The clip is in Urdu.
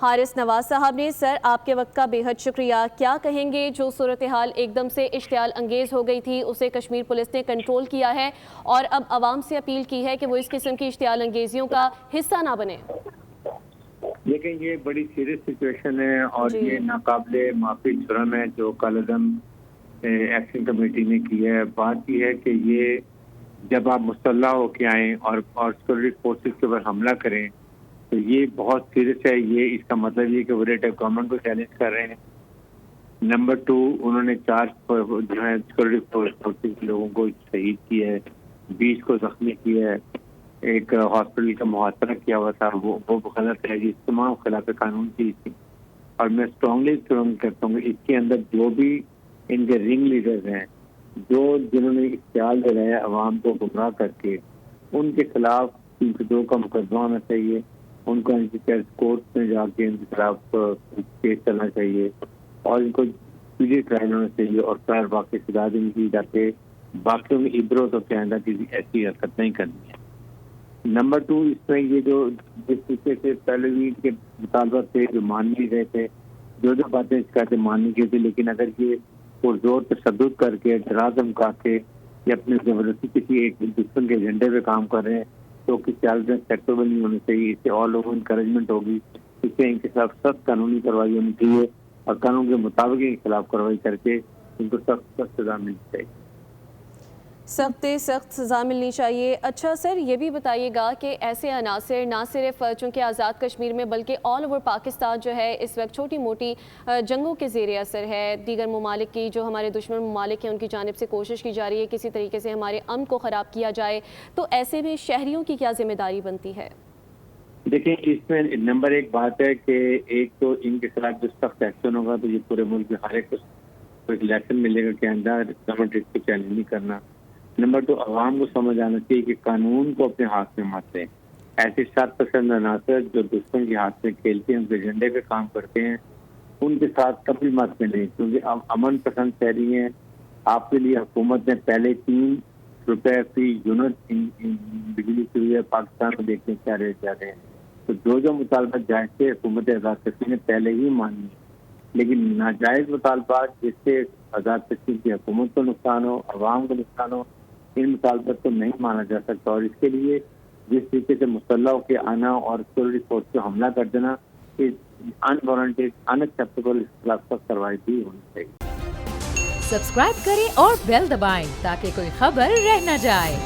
حارث نواز صاحب نے سر آپ کے وقت کا بے حد شکریہ. کیا کہیں گے جو صورتحال ایک دم سے اشتعال انگیز ہو گئی تھی اسے کشمیر پولیس نے کنٹرول کیا ہے اور اب عوام سے اپیل کی ہے کہ وہ اس قسم کی اشتعال انگیزیوں کا حصہ نہ بنے؟ لیکن یہ بڑی سیریس سچویشن ہے اور یہ ناقابل معافی جرم ہے جو کالعدم ایکشن کمیٹی نے کی ہے. بات یہ ہے کہ یہ جب آپ مسلح ہو کے آئیں اور سیکورٹی فورسز کے اوپر حملہ کریں تو یہ بہت سیریس ہے. یہ اس کا مطلب یہ کہ وہ ریٹ آف گورنمنٹ کو چیلنج کر رہے ہیں. نمبر 2 انہوں نے 4 جو ہے سیکورٹی فورسز کے لوگوں کو شہید کیا ہے, 20 کو زخمی کیا ہے, ایک ہاسپٹل کا محاصرہ کیا ہوا تھا, وہ غلط ہے. یہ تمام خلاف قانون کی تھی اور میں اسٹرانگلی کرتا ہوں کہ اس کے اندر جو بھی ان کے رنگ لیڈرز ہیں جنہوں نے اشتعال دلایا عوام کو گمراہ کر کے, ان کے خلاف 302 کا مقدمہ ہونا چاہیے. ان کو کورٹ میں جا کے ان کے خلاف کیس چلنا چاہیے اور ان کو پیڈی ٹرائل ہونا چاہیے اور پھر باقی سزا دینی چاہیے تاکہ باقیوں میں عبرت اور آئندہ کسی ایسی حرکت نہیں کرنی ہے. نمبر 2 اس میں یہ جو جس طریقے سے پہلے بھی کے مطالبات تھے جو مان نہیں رہے تھے, جو باتیں شکایتیں ماننی کی تھی, لیکن اگر یہ پرزور تشدد کر کے ڈرا دھمکا کے یا اپنے زبردستی کسی ایک دشمن کے ایجنڈے پہ کام کر رہے ہیں تو کسی حالت میں ایکسیپٹیبل نہیں ہونے چاہیے. اس سے اور لوگوں کو انکریجمنٹ ہوگی, اس سے ان کے ساتھ سخت قانونی کارروائی ہونی چاہیے اور قانون کے مطابق ان کے خلاف کارروائی کر کے ان کو سخت سزا ملنی چاہیے. سخت سزا ملنی چاہیے. اچھا سر یہ بھی بتائیے گا کہ ایسے عناصر نہ صرف چونکہ آزاد کشمیر میں بلکہ آل اوور پاکستان جو ہے اس وقت چھوٹی موٹی جنگوں کے زیر اثر ہے. دیگر ممالک کی جو ہمارے دشمن ممالک ہیں ان کی جانب سے کوشش کی جا رہی ہے کسی طریقے سے ہمارے امن کو خراب کیا جائے, تو ایسے میں شہریوں کی کیا ذمہ داری بنتی ہے؟ دیکھیں اس میں نمبر 1 بات ہے کہ ایک تو ان کے خلاف جو سخت ایکشن ہوگا تو یہ پورے ملک میں ہر ایک کو ایک لیسن ملے گا کہ آئندہ گورنمنٹ اس کو چیلنج نہیں کرنا. نمبر 2 عوام کو سمجھ آنا چاہیے کہ قانون کو اپنے ہاتھ میں مت لیں. ایسے شرط پسند عناصر جو دشمن کے ہاتھ میں کھیلتے ہیں, ان کے ایجنڈے پہ کام کرتے ہیں, ان کے ساتھ کبھی مت ملیں کیونکہ اب امن پسند شہری ہیں. آپ کے لیے حکومت نے پہلے 3 روپے فی یونٹ بجلی کی ہوئی ہے. پاکستان میں دیکھتے ہیں کیا ریٹ جا رہے ہیں. تو جو مطالبات جائز تھے حکومت آزاد کشمیر نے پہلے ہی مانی, لیکن ناجائز مطالبات جس سے آزاد کشمیر کی حکومت کو نقصان ہو, عوام کو نقصان ہو, ان مطالبات کو نہیں مانا جا سکتا. اور اس کے لیے جس طریقے سے مسلح ہو کے آنا اور سیکورٹی فورس کو حملہ کر دینا انوارنٹیڈ ان ایکسیپٹیبل, اس خلاف سخت کارروائی بھی ہونی چاہیے. سبسکرائب کریں اور بیل دبائیں تاکہ کوئی خبر رہ نہ جائے.